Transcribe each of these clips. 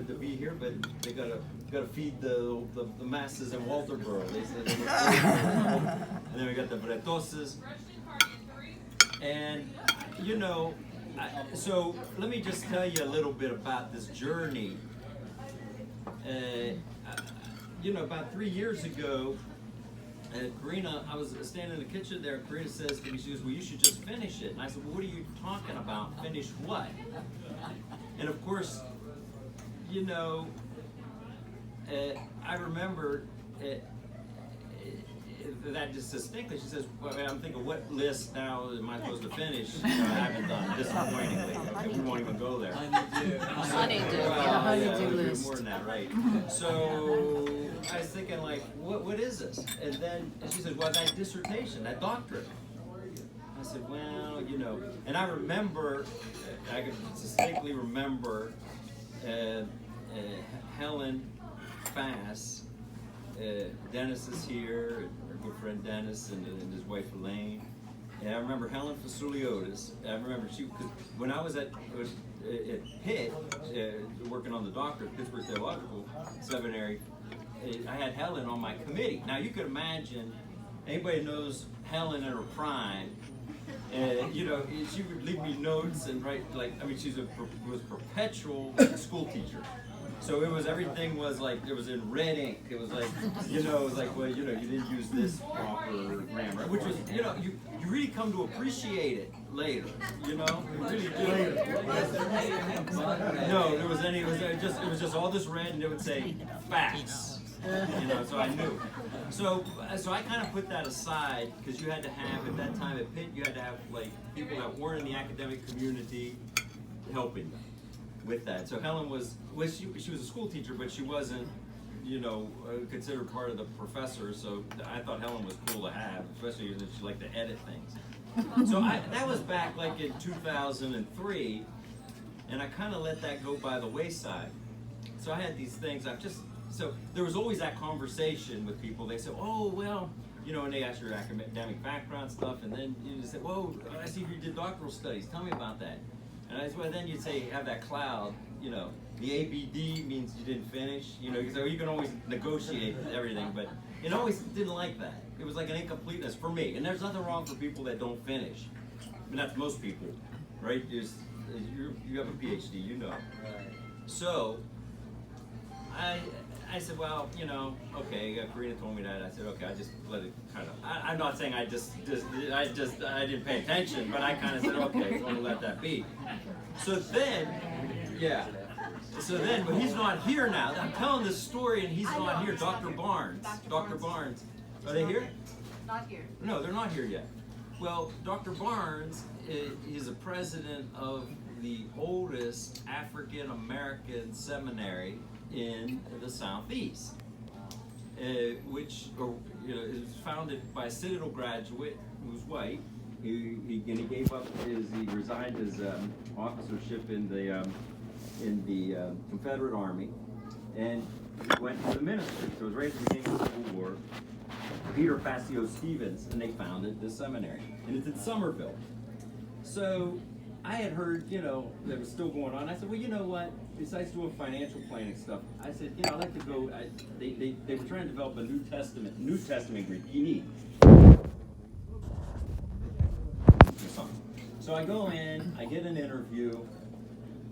wanted to be here, but they gotta feed the masses in Walterboro. They said they were and then we got the Bretoses. And you know, so let me just tell you a little bit about this journey. You know, about 3 years ago, Karina, I was standing in the kitchen there, and Karina says to me, she goes, well, you should just finish it. And I said, well, what are you talking about? Finish what? And of course, you know, I remember that just distinctly. She says, well, I'm thinking, what list now am I supposed to finish? You know, I haven't done, disappointingly. Okay, we won't even go there. Honeydew. Well, Honeydew list. More than that, right. So I was thinking, like, what is this? And then she said, well, that dissertation, that doctorate. I said, well, you know, and I remember, I could distinctly remember Helen Fass, Dennis is here, our good friend Dennis and his wife Elaine. And I remember Helen Fasuliotis. I remember when I was at Pitt, working on the doctorate, Pittsburgh Theological Seminary, I had Helen on my committee. Now you could imagine, anybody knows Helen in her prime, you know, she would leave me notes and write, like, I mean, was perpetual school teacher. So it was, everything was like, it was in red ink. It was like, you know, it was like, well, you know, you didn't use this proper grammar, which was, you know, you really come to appreciate it later, you know, you really do. No, there was any, it was just all this red, and it would say facts, you know, so I knew. So I kind of put that aside, because you had to have, at that time at Pitt, you had to have, like, people that weren't in the academic community helping them with that. So Helen she was a school teacher, but she wasn't, you know, considered part of the professors. So I thought Helen was cool to have, especially if she liked to edit things. So that was back like in 2003, and I kind of let that go by the wayside. So I had these things. So there was always that conversation with people. They said, oh, well, you know, and they ask your academic background stuff, and then you just say, whoa, I see you did doctoral studies. Tell me about that. And well, then you'd say, have that cloud, you know, the ABD means you didn't finish, you know, so you can always negotiate everything, but it always didn't like that. It was like an incompleteness for me, and there's nothing wrong for people that don't finish. I mean, that's most people, right? You have a PhD, you know. So, I said, well, you know, okay, Karina told me that. I said, okay, I just let it kind of, I'm not saying I didn't pay attention, but I kind of said, okay, I'm gonna let that be. So then, but he's not here now. I'm telling this story and he's not here. Dr. Barnes. Are they here? Not here. No, they're not here yet. Well, Dr. Barnes is a president of the oldest African American seminary in the Southeast, which is founded by a Citadel graduate who's white. He resigned his officership in the Confederate Army, and he went to the ministry. So it was right at the beginning of the Civil War. Peter Facio Stevens, and they founded this seminary, and it's in Somerville. So I had heard, you know, that was still going on. I said, well, you know what? Besides doing financial planning stuff, I said, you know, I'd like to go. They were trying to develop a New Testament Greek. You need. So I go in, I get an interview,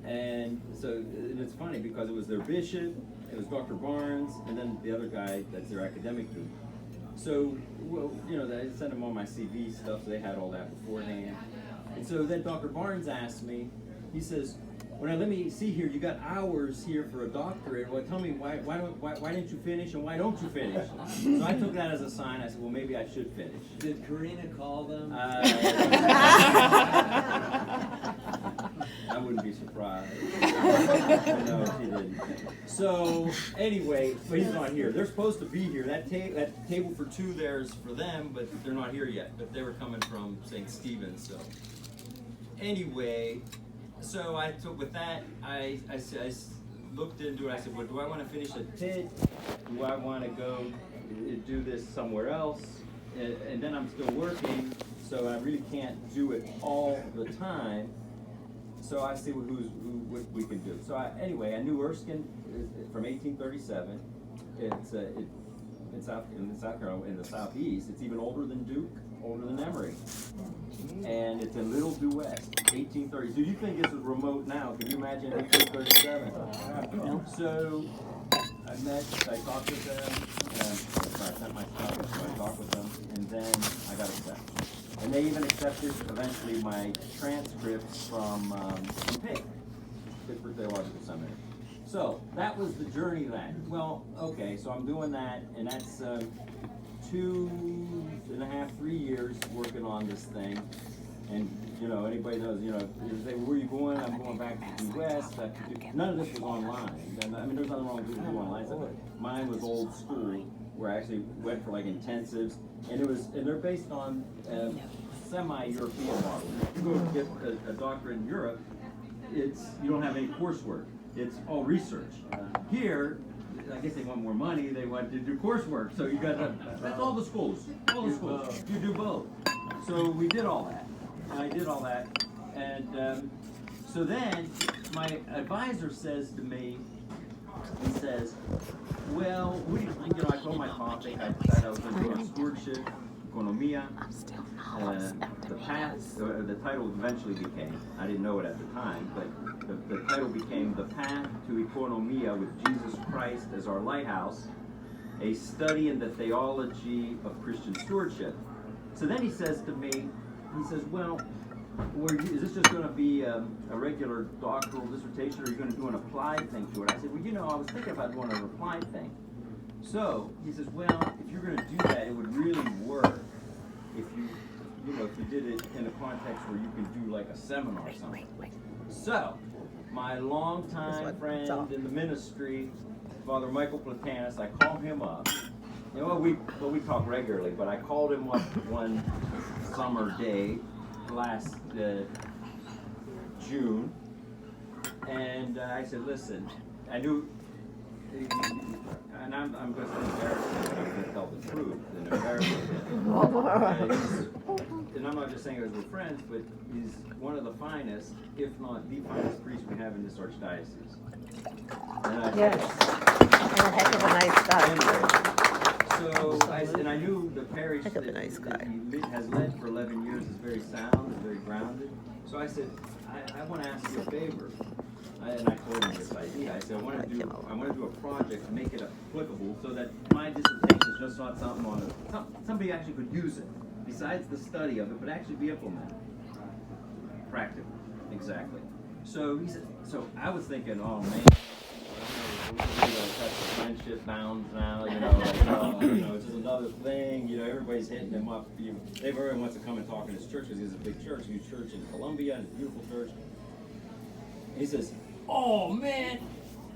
and it's funny because it was their bishop, it was Dr. Barnes, and then the other guy that's their academic dude. So, well, you know, I sent them all my CV stuff, so they had all that beforehand. And so then Dr. Barnes asked me, he says, well, now let me see here, you got hours here for a doctorate. Well, tell me, why didn't you finish, and why don't you finish? So I took that as a sign. I said, well, maybe I should finish. Did Karina call them? I wouldn't be surprised. No, she didn't. So anyway, but he's not here. They're supposed to be here. That table for two there's for them, but they're not here yet. But they were coming from St. Stephen's. So anyway, so I took with that. I looked into it. I said, well, do I want to finish at Pitt? Do I want to go do this somewhere else? And then I'm still working, so I really can't do it all the time. so I see what we can do. So anyway, I knew Erskine from 1837. It's in South Carolina, in the southeast. It's even older than Duke, older than Emory, and it's in Little Duet, 1830. So you think this is remote now? Can you imagine 1837? So I talked with them, and I sent my stuff, so I talked with them, and then I got accepted. And they even accepted eventually my transcripts from Pitt, Pittsburgh Theological Seminary. So that was the journey then. Well, okay, so I'm doing that, and that's 2.5, 3 years working on this thing. And, you know, anybody knows, you know, you say, where are you going? I'm going back to the West. None of this was online. And, I mean, there's nothing wrong with doing online stuff. Mine was old school, where I actually went for like intensives. And they're based on semi-European models. If you go get a doctorate in Europe, you don't have any coursework. It's all research. Here, I guess they want more money. They want to do coursework. So you got to. That's all the schools. All the schools. You do both. So we did all that. I did all that, and so then my advisor says to me, he says, "Well, I told my topic. I said I was going to do on stewardship, economia, the path. The title eventually became. I didn't know it at the time, but the title became "The Path to Economia with Jesus Christ as Our Lighthouse: A Study in the Theology of Christian Stewardship." So then he says to me, he says, "Well, is this just going to be a regular doctoral dissertation, or are you going to do an applied thing to it?" I said, "Well, you know, I was thinking about doing an applied thing." So he says, "Well, if you're going to do that, it would really work if you did it in a context where you can do like a seminar or something." So my longtime friend in the ministry, Father Michael Platanis, I called him up. You know, we talk regularly, but I called him up one summer day last June, and I said, "Listen, I knew," and I'm going to say embarrassing, but I'm going to tell the truth and embarrass him. And I'm not just saying it as we're friends, but he's one of the finest, if not the finest priest we have in this archdiocese. Yes, and a heck of a nice guy. So I knew the parish that he has led for 11 years is very sound, is very grounded. So I said, I want to ask you a favor. And I told him this idea. I said, I want to do a project to make it applicable so that my dissertation is just not something somebody actually could use it, besides the study of it, but actually be implemented. Practically, exactly. So he said, so I was thinking, oh man, that's friendship bounds now, it's just another thing, everybody's hitting him up. Everyone wants to come and talk in his church because he's a big church, huge church in Columbia, and a beautiful church. And he says, "Oh man,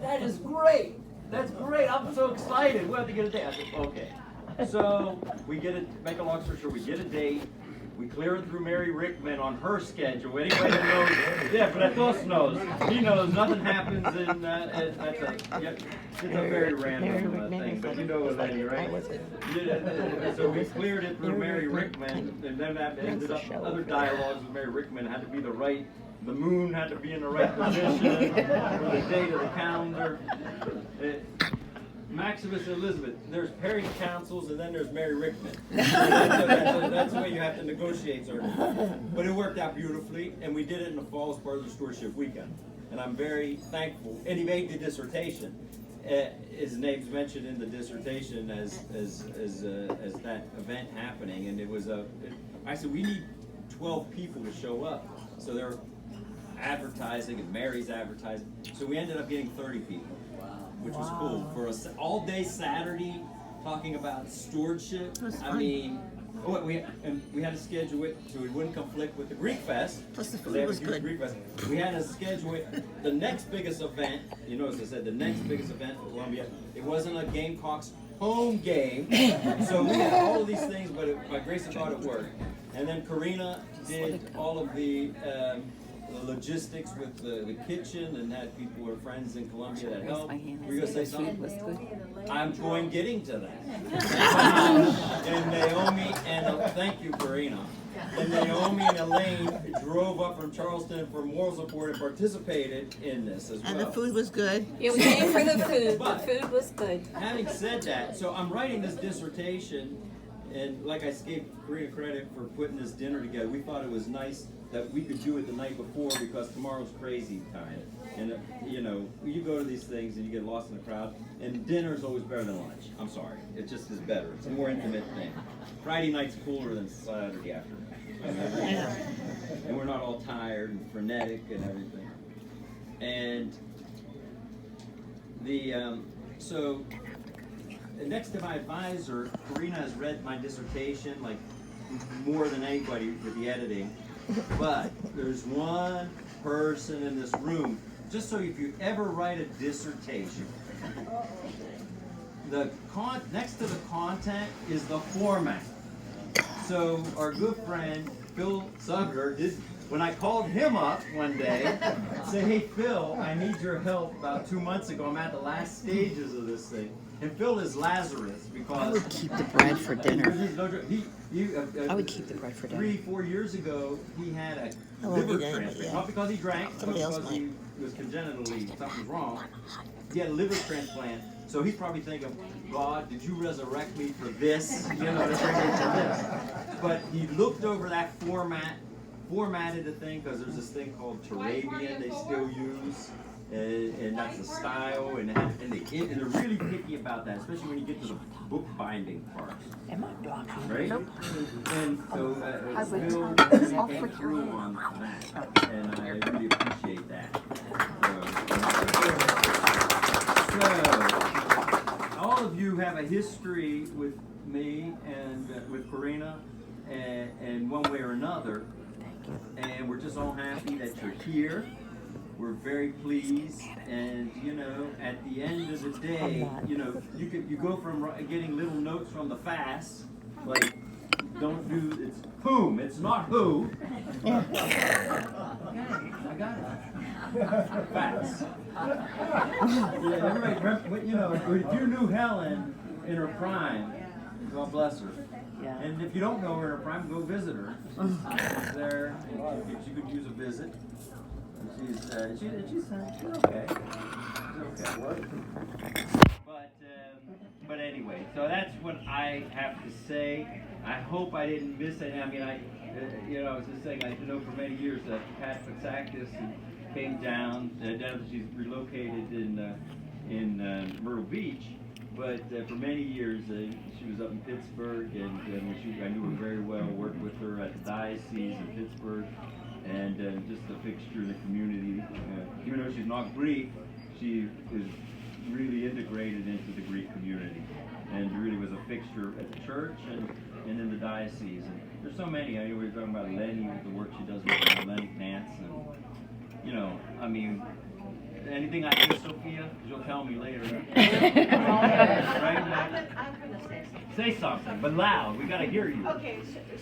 that is great. That's great. I'm so excited. We'll have to get a date." I said, "Okay." So we make a long story short, we get a date. We clear it through Mary Rickman on her schedule. Anybody that knows, yeah, Platos knows. He knows nothing happens in it's a very random thing, but you know what that is, right? Yeah, so we cleared it through Mary Rickman, and then that ended up other dialogues with Mary Rickman had to be the moon had to be in the right position for the date of the calendar. Maximus and Elizabeth, there's parish councils, and then there's Mary Rickman. That's the way you have to negotiate, sir. But it worked out beautifully, and we did it in the fall as part of the stewardship weekend. And I'm very thankful. And he made the dissertation. His name's mentioned in the dissertation as that event happening, and it was I said we need 12 people to show up. So they're advertising, and Mary's advertising. So we ended up getting 30 people. Which was cool for us all day Saturday, talking about stewardship. I mean, we had to schedule it so it wouldn't conflict with the Greek Fest. Plus the food was good. Greek Fest. We had to schedule it. The next biggest event, as I said, the next biggest event for Columbia. It wasn't a Gamecocks home game, so we had all of these things, but by grace of God it worked. And then Karina did all of the logistics with the kitchen and had people who are friends in Columbia that helped. Were you going to say something? I'm getting to that. And Naomi, and thank you, Karina. And Naomi and Elaine drove up from Charleston for moral support and participated in this as well. And the food was good. Yeah, we came for the food. The But- food was good. Having said that, so I'm writing this dissertation, and like I gave Karina credit for putting this dinner together. We thought it was nice that we could do it the night before because tomorrow's crazy time. And you know, you go to these things and you get lost in the crowd, and dinner is always better than lunch. I'm sorry, it just is better. It's a more intimate thing. Friday night's cooler than Saturday afternoon. And we're not all tired and frenetic and everything. And so next to my advisor, Karina has read my dissertation like more than anybody with the editing. But there's one person in this room, just so if you ever write a dissertation, next to the content is the format. So our good friend Phil Sugger when I called him up one day, said, "Hey Phil, I need your help. About 2 months ago, I'm at the last stages of this thing." And Phil is Lazarus because I would keep the bread for dinner. I would keep the bread for dinner. 3-4 years ago, he had a I won't liver eat any of it, transplant. yeah. Not because he drank, but Somebody else because he was congenitally something wrong. He had a liver transplant, so he's probably thinking, "God, did you resurrect me for this? You know, to bring me to this." But he looked over that formatted the thing because there's this thing called Turabian they still use. And that's the style, and they're really picky about that, especially when you get to the book binding part. Am I blocking? Right? And so Phil came through on that, and I really appreciate that. So all of you have a history with me and with Karina, and one way or another, and we're just all happy that you're here. We're very pleased, and you know, at the end of the day, you know, you go from getting little notes from the fast, like don't do it's whom, it's not who. I got it. Fast. Yeah, everybody, you know, if you knew Helen in her prime, God bless her. Yeah. And if you don't know her in her prime, go visit her. She's there. She could use a visit. She's okay. She's okay. But anyway, so that's what I have to say. I hope I didn't miss anything. I mean, I was just saying, I know for many years that Pat Fatsakis came down. She's relocated in Myrtle Beach, but for many years she was up in Pittsburgh, and I knew her very well. Worked with her at the diocese in Pittsburgh. And just a fixture in the community. Even though she's not Greek, she is really integrated into the Greek community, and really was a fixture at the church and in the diocese. And there's so many. I mean, we were talking about Lenny, the work she does with Hellenic dance, and you know, I mean, anything I do, Sophia, you'll tell me later. Right? I'm going to say something. Say something, but loud. We got to hear you. Okay,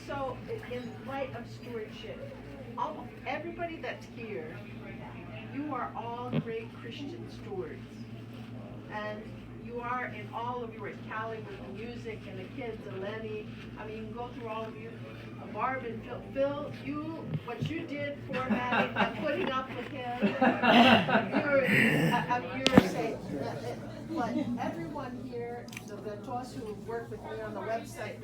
so in light of stewardship, everybody that's here, you are all great Christian stewards. And you are in all of you, at Callie with the music and the kids, and Lenny. I mean, you can go through all of you. Barb and Phil, what you did formatting and putting up with him, you're safe. But everyone here, the us who work with me on the website,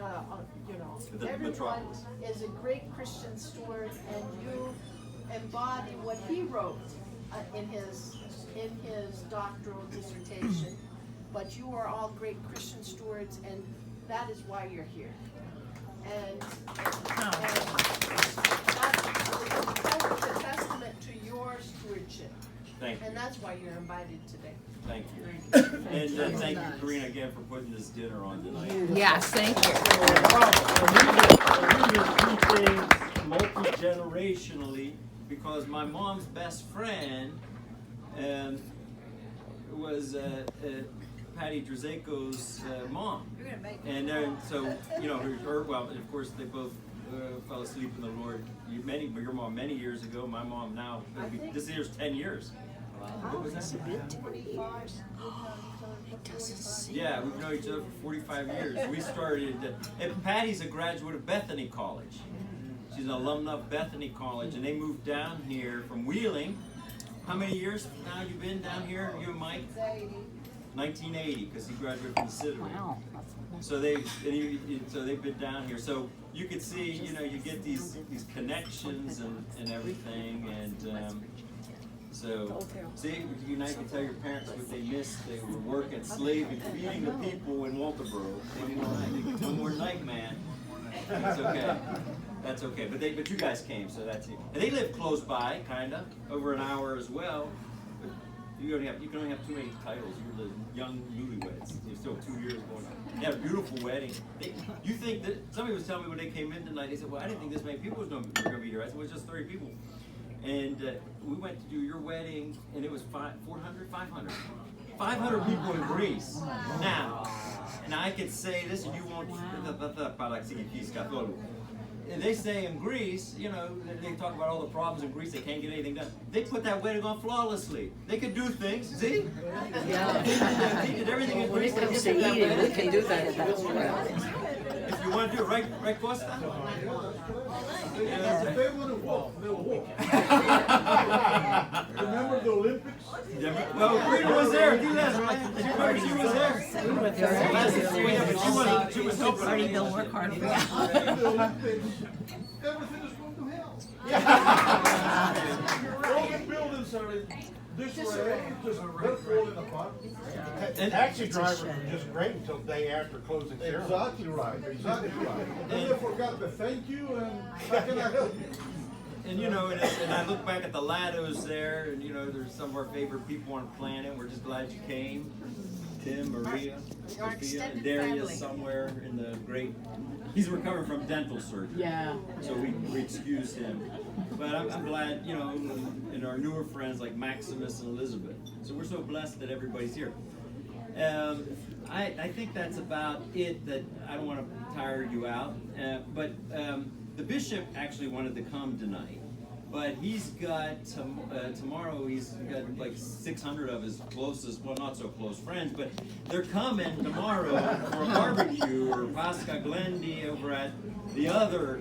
everyone is a great Christian steward, and you embody what he wrote in his doctoral dissertation. But you are all great Christian stewards, and that is why you're here. And that's a testament to your stewardship. Thank you. And that's why you're invited today. Thank you. And thank you, Karina, again for putting this dinner on tonight. Yes, thank you. We do things multi-generationally because my mom's best friend was Patty Drzeko's mom. And then, so, you know, well, of course, they both fell asleep in the Lord. Your mom many years ago, my mom now, this year's 10 years. What was that? Yeah, we've known each other for 45 years. We started, and Patty's a graduate of Bethany College. She's an alumna of Bethany College, and they moved down here from Wheeling. How many years now you been down here, you and Mike? 1980, because he graduated from the City. Wow. So they've been down here. So you could see, you know, you get these connections and everything, and so see, you now can tell your parents what they missed. They were working, slaving, feeding the people in Walterboro. One more night, man. That's okay. That's okay. But you guys came, so that's it. And they live close by, kinda, over an hour as well. But you can only have too many titles. You're the young newlyweds. You're still 2 years going on. They had a beautiful wedding. You think that somebody was telling me when they came in tonight, they said, well, I didn't think this many people were going to be here. I said, well, it's just 30 people. And we went to do your wedding, and it was 400, 500. 500 people in Greece. Now I could say this, and you won't. And they say in Greece, you know, they talk about all the problems in Greece, they can't get anything done. They put that wedding on flawlessly. They could do things, see? Yeah. They did everything in Greece. When it comes to eating, we can do that at that point. If you want to do it, right, Costa? Remember the Olympics? Well, Rita was there. You last right? She was there. She was helping. Marty, they'll work hard for you. The Olympics. Everything is going to hell. All the buildings are in disarray, just they're falling apart. And taxi drivers were just great until the day after closing ceremony. Exactly right. Exactly right. And then they forgot to thank you and how can I help you? And you know, and I look back at the Lados there, and you know, there's some of our favorite people on the planet. We're just glad you came. Tim, Maria, Sophia, and Darius somewhere in the great. He's recovering from dental surgery. Yeah. So we excuse him. But I'm glad, you know, and our newer friends like Maximus and Elizabeth. So we're so blessed that everybody's here. I think that's about it. That I don't want to tire you out. But the bishop actually wanted to come tonight. But he's got, tomorrow he's got like 600 of his closest, well not so close friends, but they're coming tomorrow for a barbecue or Pasca Glendi over at the other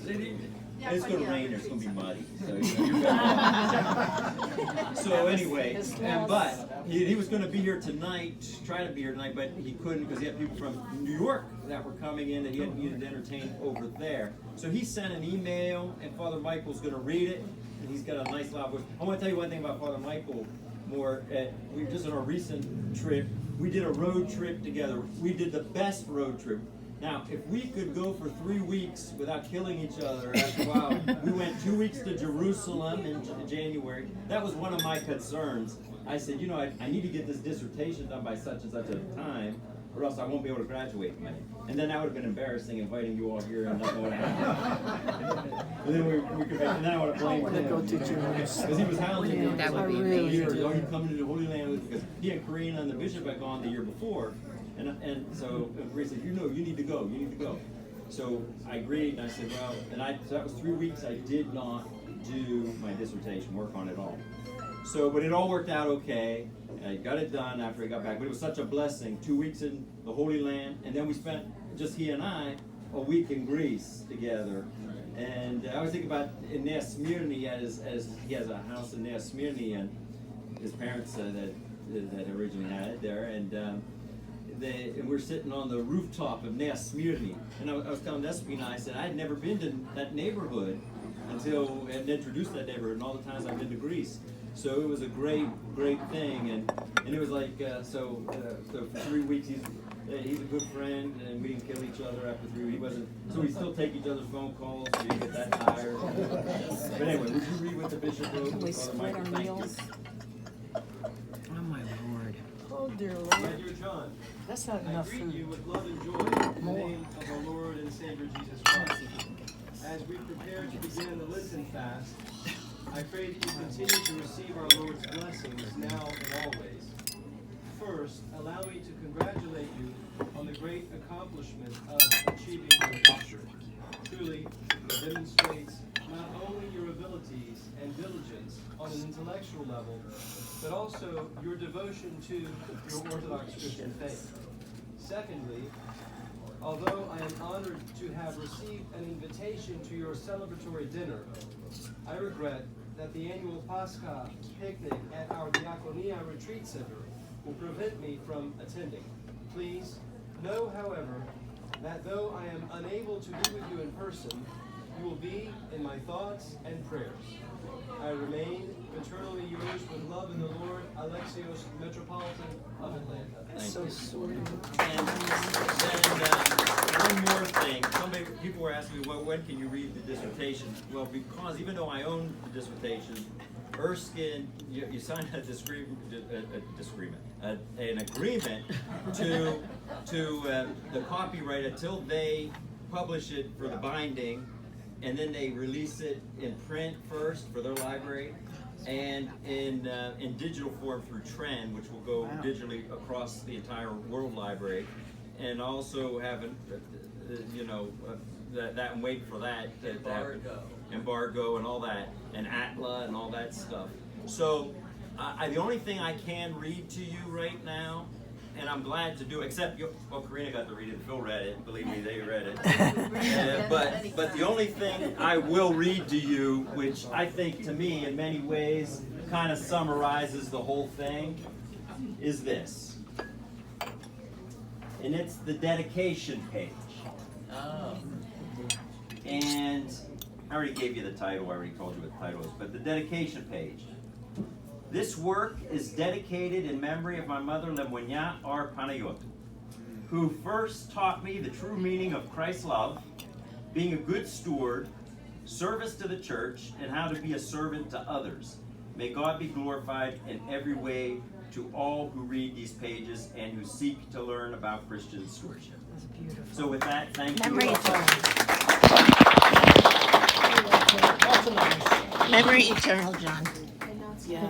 city. It's going to rain, it's going to be muddy. So, you know, so anyway, but he was going to be here tonight, try to be here tonight, but he couldn't because he had people from New York that were coming in that he had needed to entertain over there. So he sent an email, and Father Michael's going to read it, and he's got a nice loud voice. I want to tell you one thing about Father Michael more. We just on our recent trip, we did a road trip together. We did the best road trip. Now, if we could go for 3 weeks without killing each other after a while, we went 2 weeks to Jerusalem in January. That was one of my concerns. I said, you know, I need to get this dissertation done by such and such a time, or else I won't be able to graduate. And then that would have been embarrassing, inviting you all here and nothing would have happened. And then and then I would have blamed him. Because he was hounding me. That would be amazing. Are you coming to the Holy Land with? Because he and Karina and the bishop had gone the year before. And so Maria said, you know, you need to go. So I agreed, and I said, well, so that was 3 weeks. I did not do my dissertation, work on it all. So, but it all worked out okay. I got it done after I got back. But it was such a blessing. 2 weeks in the Holy Land, and then we spent, just he and I, a week in Greece together. And I was thinking about in Nea Smyrni, as he has a house in Nea Smyrni, and his parents that originally had it there, and we're sitting on the rooftop of Nea Smyrni, and I was telling Despina, I said I had never been to that neighborhood until I had introduced that neighborhood, and all the times I've been to Greece. So it was a great thing, and it was like so for 3 weeks he's a good friend, and we didn't kill each other after 3 weeks. He wasn't, so we still take each other's phone calls. So you didn't get that tired. But anyway, would you read what the bishop wrote? Can we split our meals? Oh my Lord. Oh dear My Lord. dear John, That's not I enough greet food. you with love and joy in the name of our Lord and Savior Jesus Christ. As we prepare to begin the Lenten fast, I pray that you continue to receive our Lord's blessings now and always. First, allow me to congratulate you on the great accomplishment of achieving your doctorate. Truly, it demonstrates not only your abilities and diligence on an intellectual level, but also your devotion to your Orthodox Christian faith. Secondly, although I am honored to have received an invitation to your celebratory dinner, I regret that the annual Pascha picnic at our Diaconia Retreat Center will prevent me from attending. Please know, however, that though I am unable to be with you in person, you will be in my thoughts and prayers. I remain paternally yours with love in the Lord, Alexios, Metropolitan of Atlanta. Thank you. And then one more thing. People were asking me, well, when can you read the dissertation? Well, because even though I own the dissertation, Erskine, you signed an agreement to the copyright until they publish it for the binding, and then they release it in print first for their library, and in digital form through Trend, which will go digitally across the entire World Library, and also have that and wait for that to happen. Embargo and all that, and Atla and all that stuff. So the only thing I can read to you right now, and I'm glad to do, except Karina got to read it, Phil read it, believe me, they read it. But the only thing I will read to you, which I think to me in many ways kind of summarizes the whole thing, is this. And it's the dedication page. Oh. And I already gave you the title, I already told you what the title is, but the dedication page. This work is dedicated in memory of my mother, Lemoyna R. Panagiotou, who first taught me the true meaning of Christ's love, being a good steward, service to the church, and how to be a servant to others. May God be glorified in every way to all who read these pages and who seek to learn about Christian stewardship. That's beautiful. So with that, thank you. Memory eternal. Memory eternal, John.